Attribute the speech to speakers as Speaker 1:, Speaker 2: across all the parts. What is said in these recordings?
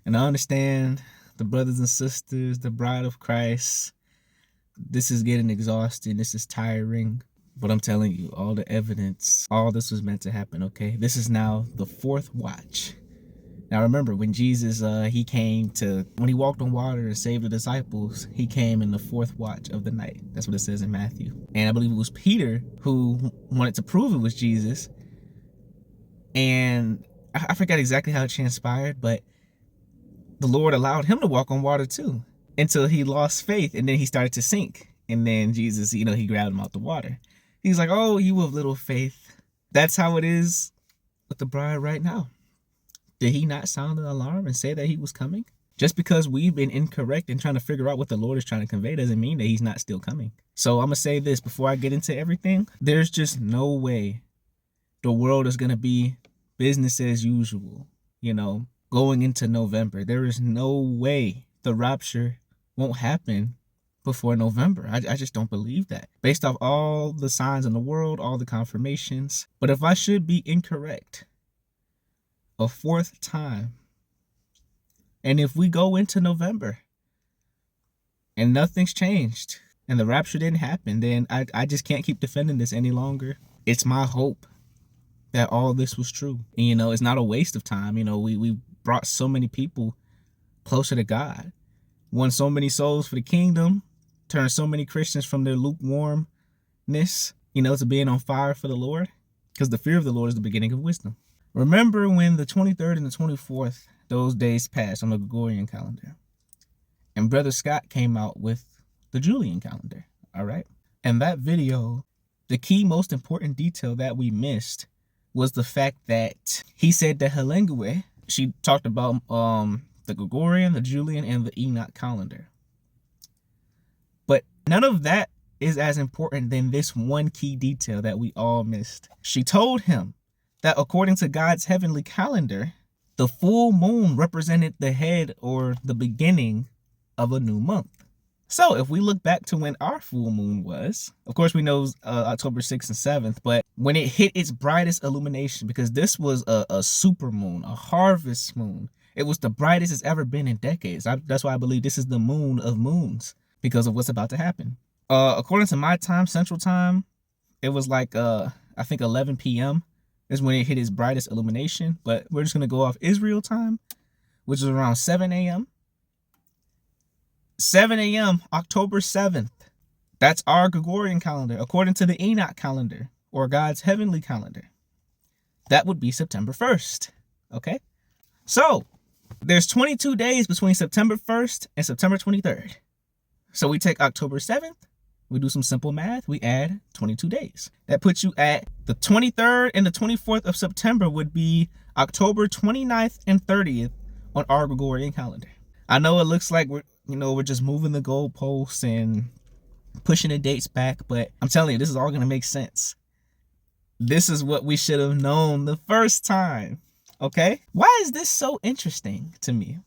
Speaker 1: And I understand the brothers and sisters, the bride of Christ, this is getting exhausting. This is tiring. But I'm telling you, all the evidence, all this was meant to happen, okay? This is now the fourth watch. Now remember, when Jesus, when he walked on water and saved the disciples, he came in the fourth watch of the night. That's what it says in Matthew. And I believe it was Peter who wanted to prove it was Jesus. And I forgot exactly how it transpired, but the Lord allowed him to walk on water too, until he lost faith, and then he started to sink. And then Jesus, he grabbed him out the water. He's like, oh, you have little faith. That's how it is with the bride right now. Did he not sound an alarm and say that he was coming? Just because we've been incorrect in trying to figure out what the Lord is trying to convey doesn't mean that he's not still coming. So I'm going to say this before I get into everything. There's just no way the world is going to be business as usual, going into November. There is no way the rapture won't happen before November. I just don't believe that. Based off all the signs in the world, all the confirmations. But if I should be incorrect a fourth time, and if we go into November and nothing's changed and the rapture didn't happen, then I just can't keep defending this any longer. It's my hope that all this was true. And, it's not a waste of time. We brought so many people closer to God, won so many souls for the kingdom, turned so many Christians from their lukewarmness, to being on fire for the Lord, because the fear of the Lord is the beginning of wisdom. Remember when the 23rd and the 24th, those days passed on the Gregorian calendar, and Brother Scott came out with the Julian calendar, all right? And that video, the key most important detail that we missed was the fact that he said that Helengwe, she talked about the Gregorian, the Julian, and the Enoch calendar. But none of that is as important than this one key detail that we all missed. She told him that according to God's heavenly calendar, the full moon represented the head or the beginning of a new month. So if we look back to when our full moon was, of course we know October 6th and 7th, but when it hit its brightest illumination, because this was a super moon, a harvest moon. It was the brightest it's ever been in decades. That's why I believe this is the moon of moons, because of what's about to happen. According to my time, Central Time, it was like, I think 11 p.m. is when it hit its brightest illumination. But we're just going to go off Israel time, which is around 7 a.m. 7 a.m., October 7th. That's our Gregorian calendar. According to the Enoch calendar, or God's heavenly calendar, that would be September 1st. Okay? So, there's 22 days between September 1st and September 23rd. So we take October 7th, we do some simple math, we add 22 days. That puts you at the 23rd and the 24th of September would be October 29th and 30th on our Gregorian calendar. I know it looks like we're just moving the goalposts and pushing the dates back, but I'm telling you, this is all going to make sense. This is what we should have known the first time, okay? Why is this so interesting to me?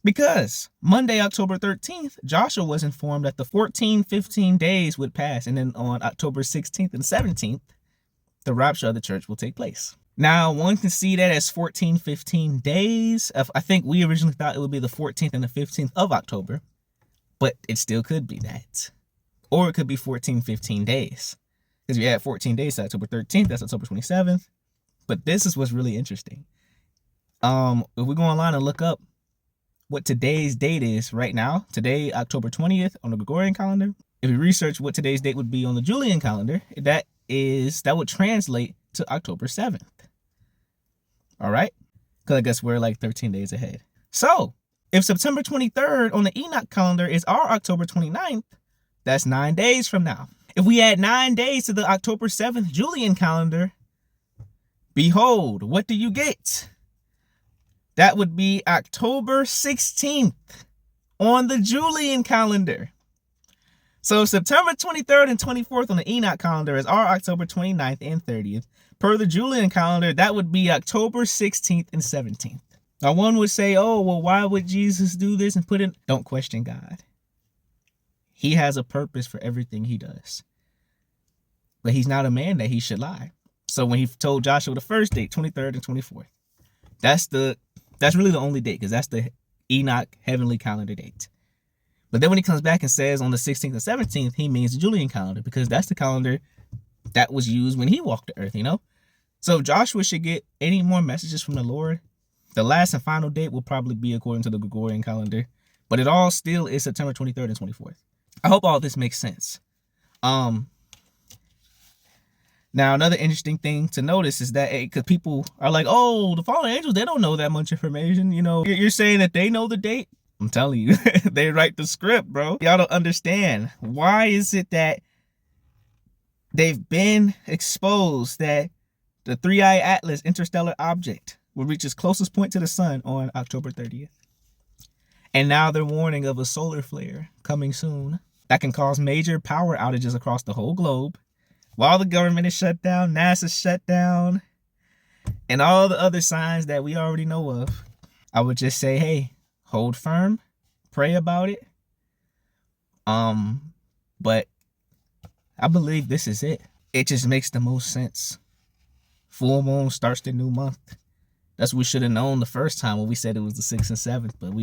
Speaker 1: Because Monday, October 13th, Joshua was informed that the 15 days would pass, and then on October 16th and 17th, the rapture of the church will take place. Now, one can see that as 15 days. I think we originally thought it would be the 14th and the 15th of October, but it still could be that. Or it could be 15 days. Because we add 14 days to October 13th, that's October 27th. But this is what's really interesting. If we go online and look up what today's date is right now, today, October 20th on the Gregorian calendar. If we research what today's date would be on the Julian calendar, that would translate to October 7th. All right? Because I guess we're like 13 days ahead. So, if September 23rd on the Enoch calendar is our October 29th, that's 9 days from now. If we add 9 days to the October 7th Julian calendar, behold, what do you get? That would be October 16th on the Julian calendar. So September 23rd and 24th on the Enoch calendar is our October 29th and 30th. Per the Julian calendar, that would be October 16th and 17th. Now one would say, oh, well, why would Jesus do this and put it? Don't question God. He has a purpose for everything he does. But he's not a man that he should lie. So when he told Joshua the first date, 23rd and 24th, that's the That's really the only date, because that's the Enoch heavenly calendar date. But then when he comes back and says on the 16th and 17th, he means the Julian calendar, because that's the calendar that was used when he walked the earth, you know? So if Joshua should get any more messages from the Lord, the last and final date will probably be according to the Gregorian calendar. But it all still is September 23rd and 24th. I hope all this makes sense. Now, another interesting thing to notice is that, because people are like, oh, the fallen angels, they don't know that much information. You know, you're saying that they know the date? I'm telling you, they write the script, bro. Y'all don't understand. Why is it that they've been exposed that the Three-Eye Atlas interstellar object will reach its closest point to the sun on October 30th? And now they're warning of a solar flare coming soon that can cause major power outages across the whole globe, while the government is shut down, NASA's shut down, and all the other signs that we already know of. I would just say, hey, hold firm, pray about it. But I believe this is it. It just makes the most sense. Full moon starts the new month. That's what we should have known the first time when we said it was the 6th and 7th, but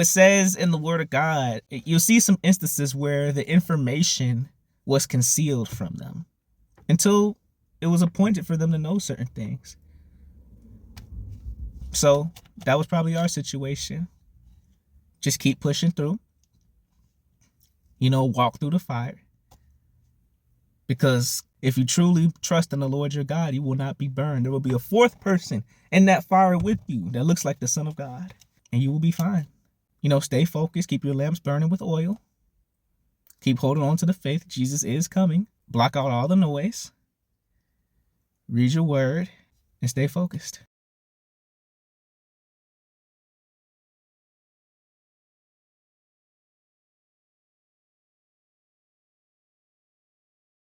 Speaker 1: it says in the Word of God, you'll see some instances where the information was concealed from them until it was appointed for them to know certain things. So that was probably our situation. Just keep pushing through. Walk through the fire. Because if you truly trust in the Lord your God, you will not be burned. There will be a fourth person in that fire with you that looks like the Son of God. And you will be fine. Stay focused. Keep your lamps burning with oil. Keep holding on to the faith. Jesus is coming. Block out all the noise. Read your word and stay focused.